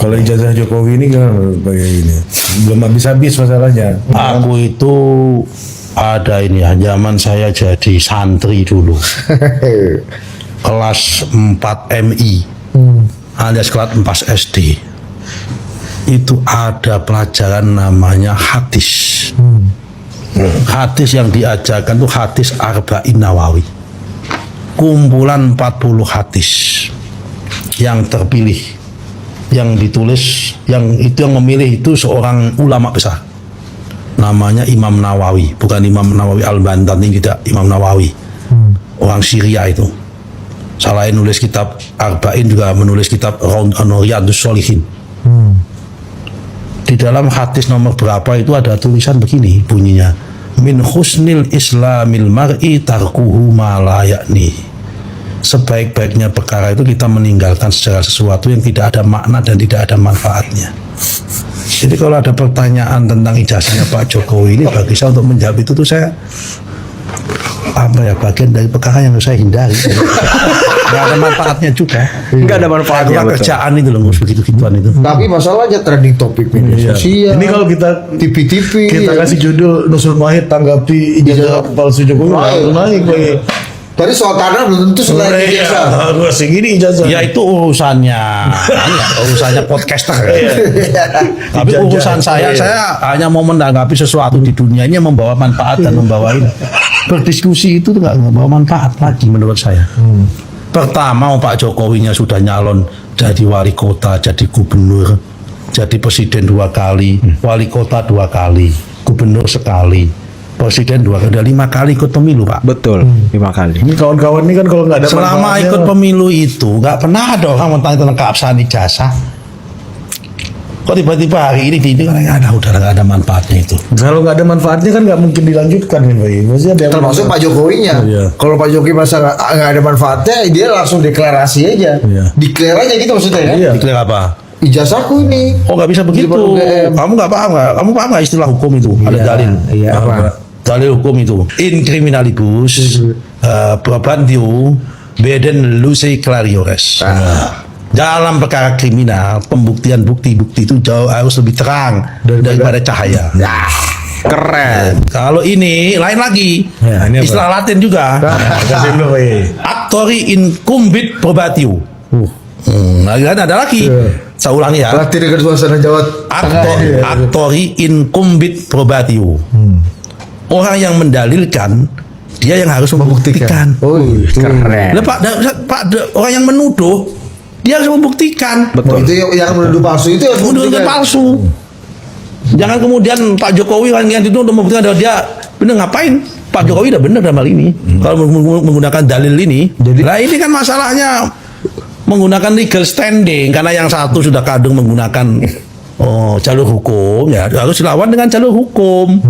Kalau ijazah Jokowi ini kan kayak ini belum habis-habis masalahnya. Aku itu ada ini ya, zaman saya jadi santri dulu. Kelas 4 MI. Alias kelas 4 SD. Itu ada pelajaran namanya hadis. Hadis yang diajarkan tuh hadis Arba'in Nawawi. Kumpulan 40 hadis yang terpilih, yang ditulis, yang memilih itu seorang ulama besar, namanya Imam Nawawi, bukan Imam Nawawi Al-Bantani, tidak, Imam Nawawi, orang Syria itu. Selain nulis kitab Arba'in juga menulis kitab Riyadhus Shalihin. Di dalam hadis nomor berapa itu ada tulisan begini bunyinya, min husnil islamil mar'i tarkuhu ma la ya'ni. Sebaik-baiknya perkara itu kita meninggalkan segala sesuatu yang tidak ada makna dan tidak ada manfaatnya. Jadi kalau ada pertanyaan tentang ijazahnya Pak Jokowi ini, bagi saya untuk menjawab itu tuh saya bagian dari perkara yang saya hindari. Nggak ada manfaatnya juga. Nggak ada manfaatnya. Kerjaan itu loh, begitu-gituan itu. Tapi masalahnya trending topik media sosial. Ini kalau kita TV kita kasih judul Nusron Wahid tanggapi ijazah palsu Jokowi, naik lagi. Tadi soal tanah belum tentu selain ijazah. Harus segini ijazah. Ya itu urusannya podcaster. Tapi urusan saya hanya mau menanggapi sesuatu di dunia ini yang membawa manfaat dan membawa ini. Berdiskusi itu nggak membawa manfaat lagi menurut saya. Pertama, Pak Jokowinya sudah nyalon jadi wali kota, jadi gubernur, jadi presiden 2 kali, wali kota 2 kali, gubernur sekali, presiden 2 kali, udah 5 kali ikut pemilu, Pak. Betul, 5 kali. Ini kawan-kawan ini kan kalau nggak ada selama ikut pemilu itu nggak pernah ada orang bertanya tentang keabsahan ijazah. Kok tiba-tiba hari ini kan nggak ada manfaatnya itu. Kalau nggak ada manfaatnya kan nggak mungkin dilanjutkan kan, Pak. Maksudnya ada Termasuk Pak Jokowinya. Iya. Kalau Pak Jokowi masa nggak ada manfaatnya, dia langsung deklarasi aja. Iya. Declare aja gitu maksudnya ya. Iya. Declare apa? Ijazahku ini. Oh, nggak bisa begitu. Kamu nggak paham nggak? Kamu paham nggak istilah hukum itu? Ada dalil. Iya. Apa? Dalil hukum itu. In criminalibus probandio beden luce clariores. Dalam perkara kriminal, pembuktian bukti-bukti itu jauh harus lebih terang daripada cahaya. Nah, keren. Kalau ini lain lagi. Ya, ini apa? Istilah Latin juga. Kasih dulu, Pak. Actori incumbit probatio. Nah, ada lagi. Saya ulangi ya. Latih dengan suasana Jawa Tengah. Actori incumbit probatio. Orang yang mendalilkan, dia yang harus membuktikan. Oh, keren. Lah, Pak, orang yang menuduh, dia harus membuktikan. Betul. Itu yang menuduh palsu itu harus Menuduh palsu. Jangan kemudian Pak Jokowi yang itu untuk membuktikan bahwa dia benar, ngapain? Pak Jokowi udah benar dalam hal ini. Kalau menggunakan dalil ini. Nah, ini kan masalahnya menggunakan legal standing, karena yang satu sudah kadung menggunakan jalur hukum, ya harus dilawan dengan jalur hukum.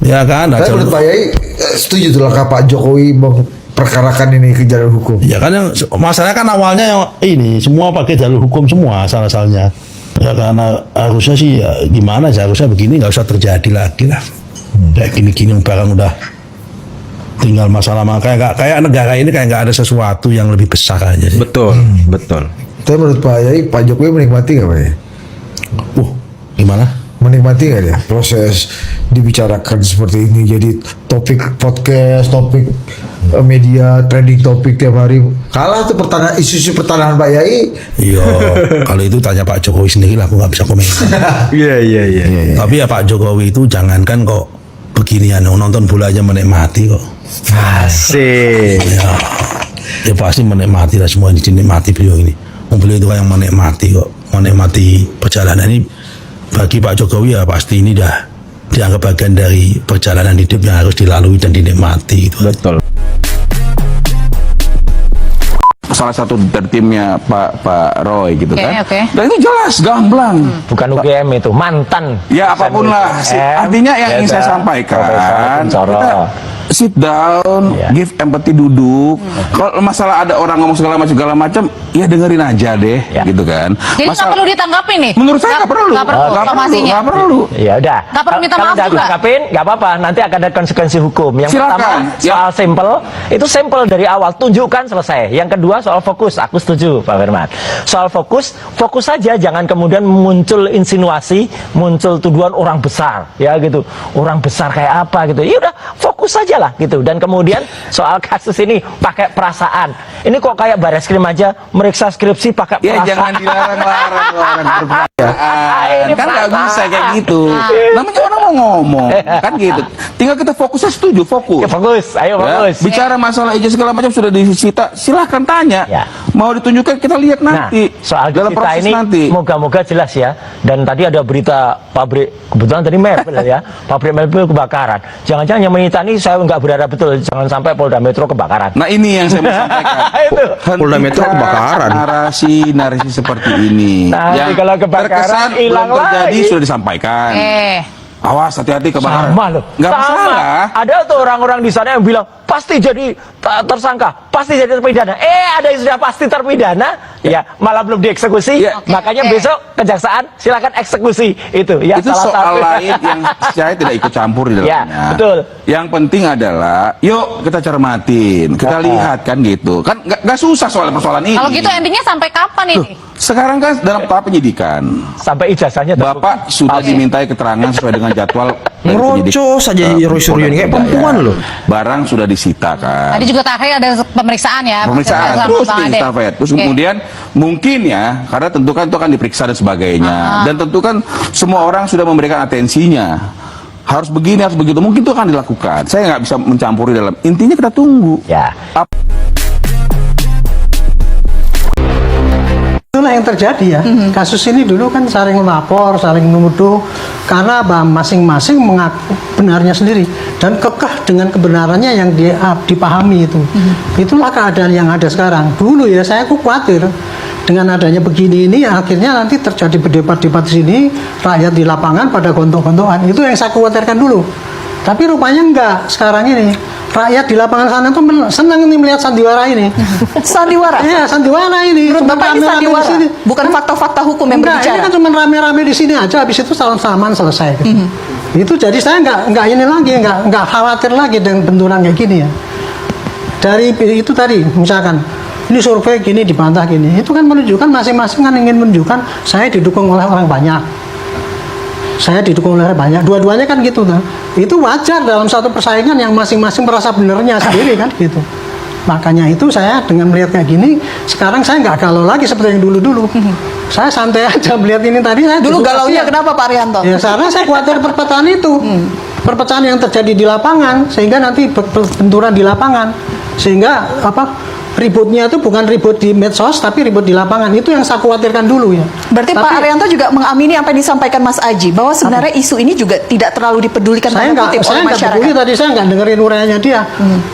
Ya kan? Nah, saya menurut Pak Yai setuju tuh langkah Pak Jokowi memperkarakan ini ke jalur hukum. Ya kan, yang masalahnya kan awalnya yang ini semua pakai jalur hukum semua asal-asalnya. Ya karena harusnya sih ya, gimana sih, harusnya begini nggak usah terjadi lagi lah. Kayak gini-gini barang udah tinggal masalah kayak negara ini kayak nggak ada sesuatu yang lebih besar aja sih. Betul. Tapi menurut Pak Yai, Pak Jokowi menikmati nggak Pak Yai? Gimana? Menikmati nggak ya proses dibicarakan seperti ini, jadi topik podcast, topik media, trending topik tiap hari. Kalah tuh isu-isu pertanahan Pak Yai. Iya, kalau itu tanya Pak Jokowi sendiri lah, aku nggak bisa komen. Iya. Tapi ya Pak Jokowi itu jangankan kok beginian, nonton bola aja menikmati kok. Asik. Ya pasti menikmati lah, semua dinikmati beliau ini. Beliau itu yang menikmati kok, menikmati perjalanan ini. Bagi Pak Jokowi ya pasti ini dah dianggap bagian dari perjalanan hidup yang harus dilalui dan dinikmati gitu. Betul. Salah satu dari timnya Pak Roy gitu kan. Oke. Dan itu jelas gamblang. Bukan UGM itu, mantan. Ya apapun lah. Artinya yang ingin saya sampaikan, sit down, give empathy, duduk. Kalau masalah ada orang ngomong segala macam, ya dengerin aja deh, gitu kan. Jadi nggak perlu ditanggapi nih? Menurut saya nggak perlu. Nggak perlu. Ya udah. Nggak perlu minta Kalau maaf nggak juga? ditanggapin, nggak apa-apa. Nanti akan ada konsekuensi hukum. Yang Silakan. pertama soal simple, itu simple dari awal. Tunjukkan selesai. Yang kedua soal fokus. Aku setuju, Pak Firman. Soal fokus saja. Jangan kemudian muncul insinuasi, muncul tuduhan orang besar, ya gitu. Orang besar kayak apa gitu. Ya udah, fokus saja lah gitu. Dan kemudian soal kasus ini pakai perasaan. Ini kok kayak Bareskrim aja meriksa skripsi pakai Ya perasaan. jangan dilarang Ini kan nggak perasaan. bisa kayak gitu. Namanya orang mau ngomong, kan gitu. Tinggal kita fokus, saya setuju fokus. Ya, fokus, ayo Ya, fokus. bicara masalah ijazah segala macam sudah disita, silahkan tanya. Ya. Mau ditunjukkan kita lihat nanti. Nah, soal dalam kita proses ini nanti. moga-moga jelas ya. Dan tadi ada berita pabrik, kebetulan tadi mebel ya, pabrik mebel kebakaran. Jangan-jangan yang menyita ini saya nggak berharap betul, jangan sampai Polda Metro kebakaran. Nah ini yang saya mau sampaikan. Itu. Polda Metro kebakaran. Narasi seperti ini. Nanti yang kalau kebakaran, terkesan belum hilang terjadi lagi. sudah disampaikan. Awas hati-hati kebakaran. Sama loh. Nggak Sama. masalah. Ada tuh orang-orang di sana yang bilang pasti jadi tersangka, pasti jadi terpidana. Ada yang sudah pasti terpidana, ya malah belum dieksekusi. Ya. Makanya besok kejaksaan silakan eksekusi itu. Ya Itu salah soal satu. lain yang saya tidak ikut campur di dalamnya. Ya, betul. Yang penting adalah, yuk kita cermatin, kita lihat kan gitu. Kan nggak susah soal persoalan ini. Kalau gitu endingnya sampai kapan Tuh, ini? sekarang kan dalam tahap penyidikan. Sampai ijazahnya terbukti. Bapak sudah dimintai keterangan sesuai dengan jadwal dari penyidik. Ngerocos saja Roy Suryo ini kayak perempuan loh. Barang sudah disita kan. Tadi juga terakhir ada pemeriksaan ya. Pemeriksaan sama terus Bang Ade. disita, Fed. Terus Oke. kemudian mungkin ya, karena tentu kan itu akan diperiksa dan sebagainya. Dan tentu kan semua orang sudah memberikan atensinya. Harus begini, harus begitu. Mungkin itu akan dilakukan. Saya nggak bisa mencampuri dalam. Intinya kita tunggu. Ya. Itulah yang terjadi ya. Kasus ini dulu kan saling melapor, saling menuduh karena masing-masing mengaku benarnya sendiri dan kekeh dengan kebenarannya yang dipahami itu. Itulah keadaan yang ada sekarang. Dulu ya saya khawatir dengan adanya begini ini akhirnya nanti terjadi berdebat-debat di sini, rakyat di lapangan pada gontok-gontokan. Itu yang saya khawatirkan dulu. Tapi rupanya enggak sekarang ini. Rakyat di lapangan sana tuh senang nih melihat sandiwara ini. Sandiwara? Iya, sandiwara ini. Menurut Cuma Bapak ini rame-rame di sandiwara? sini. Bukan fakta-fakta hukum yang Enggak, berbicara? ini kan cuma rame-rame di sini aja, habis itu salam-salaman selesai. Gitu. Itu jadi saya nggak ini lagi, nggak khawatir lagi dengan benturan kayak gini ya. Dari itu tadi, misalkan ini survei gini dibantah gini, itu kan menunjukkan masing-masing kan ingin menunjukkan saya didukung oleh orang banyak. Saya didukung oleh banyak, dua-duanya kan gitu kan. Itu wajar dalam satu persaingan yang masing-masing merasa benernya sendiri kan gitu. Makanya itu saya dengan melihat kayak gini, sekarang saya nggak galau lagi seperti yang dulu-dulu. Saya santai aja melihat ini tadi. Saya Dulu duduk galaunya kasihan. kenapa Pak Arianto? Ya karena saya khawatir perpecahan itu, perpecahan yang terjadi di lapangan, sehingga nanti benturan di lapangan, sehingga ributnya itu bukan ribut di medsos, tapi ribut di lapangan. Itu yang saya khawatirkan dulu ya. Berarti Pak Arianto juga mengamini apa yang disampaikan Mas Aji, bahwa sebenarnya isu ini juga tidak terlalu dipedulikan Saya tanda kutip oleh nggak masyarakat. peduli tadi, saya nggak dengerin uraiannya dia.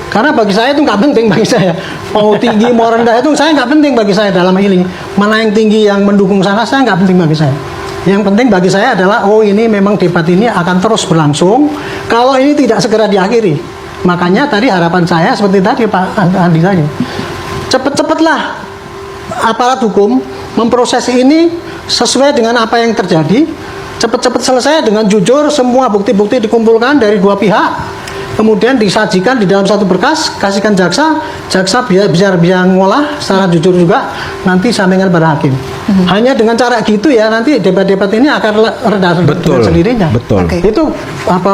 Karena bagi saya itu nggak penting bagi saya. Mau tinggi mau rendah itu saya nggak penting bagi saya dalam ini. Mana yang tinggi yang mendukung sana saya nggak penting bagi saya. Yang penting bagi saya adalah ini memang debat ini akan terus berlangsung. Kalau ini tidak segera diakhiri, makanya tadi harapan saya seperti tadi Pak Andi tadi, cepet-cepetlah aparat hukum memproses ini sesuai dengan apa yang terjadi, cepet-cepet selesai dengan jujur, semua bukti-bukti dikumpulkan dari dua pihak, kemudian disajikan di dalam satu berkas, kasihkan jaksa bisa ngolah secara jujur juga, nanti sampaikan pada hakim. Hanya dengan cara gitu ya nanti debat-debat ini akan reda dengan sendirinya. Betul. Oke. Itu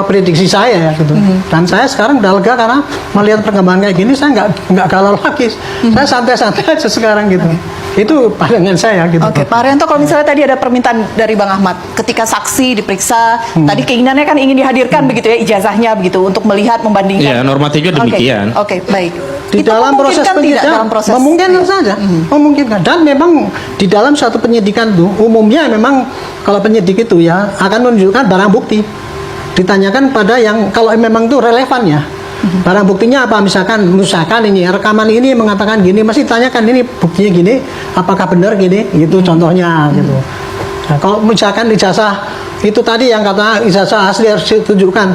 prediksi saya ya gitu. Dan saya sekarang udah lega karena melihat perkembangan kayak gini, saya nggak galau lagi. Saya santai-santai aja sekarang gitu. Itu pandangan saya gitu. Oke, Pak Arianto, kalau misalnya tadi ada permintaan dari Bang Ahmad, ketika saksi diperiksa, tadi keinginannya kan ingin dihadirkan begitu ya ijazahnya begitu untuk melihat membandingkan. Iya, normatifnya demikian. Oke, baik. Di Itu dalam proses memungkinkan tidak penyidikan dalam proses? memungkinkan saja, memungkinkan. Dan memang di dalam suatu penyidikan tuh umumnya memang kalau penyidik itu ya akan menunjukkan barang bukti. Ditanyakan pada yang kalau memang itu relevan ya. Barang buktinya apa? Misalkan ini rekaman ini mengatakan gini, masih tanyakan ini buktinya gini, apakah benar gini? Gitu contohnya gitu. Nah, kalau misalkan ijazah itu tadi yang kata ijazah asli harus ditunjukkan.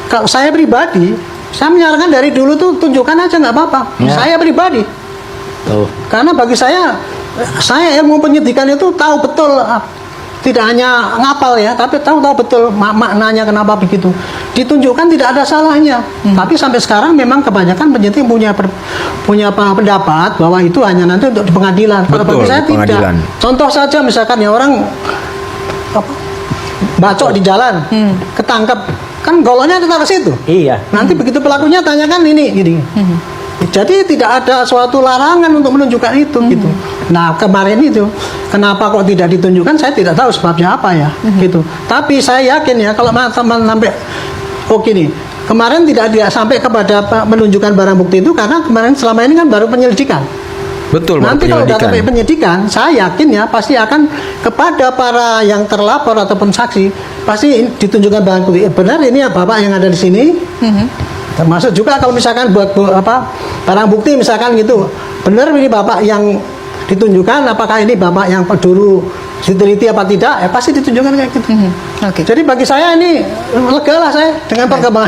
Kalau saya pribadi Saya menyarankan dari dulu tuh tunjukkan aja nggak apa-apa. Ya. Saya pribadi. Tuh. Karena bagi saya ilmu penyidikan itu tahu betul, tidak hanya ngapal ya, tapi tahu betul maknanya kenapa begitu. Ditunjukkan tidak ada salahnya. Tapi sampai sekarang memang kebanyakan penyidik punya pendapat bahwa itu hanya nanti untuk di pengadilan. Kalau Betul, bagi saya di pengadilan. tidak. Contoh saja misalkan ya orang bacok di jalan, ketangkep, kan goloknya tetap ke situ. Iya. Nanti begitu pelakunya tanyakan ini, gini. Jadi tidak ada suatu larangan untuk menunjukkan itu, gitu. Nah kemarin itu, kenapa kok tidak ditunjukkan? Saya tidak tahu sebabnya apa ya, gitu. Tapi saya yakin ya kalau teman sampai, gini, kemarin tidak sampai kepada menunjukkan barang bukti itu karena kemarin selama ini kan baru penyelidikan. Betul, Nanti kalau sudah sampai penyidikan, saya yakin ya pasti akan kepada para yang terlapor ataupun saksi pasti ditunjukkan barang bukti. Benar ini ya bapak yang ada di sini. Termasuk juga kalau misalkan buat barang bukti misalkan gitu, benar ini bapak yang ditunjukkan, apakah ini bapak yang dulu diteliti apa tidak, ya pasti ditunjukkan kayak gitu. Oke. Jadi bagi saya ini lega lah saya dengan perkembangan.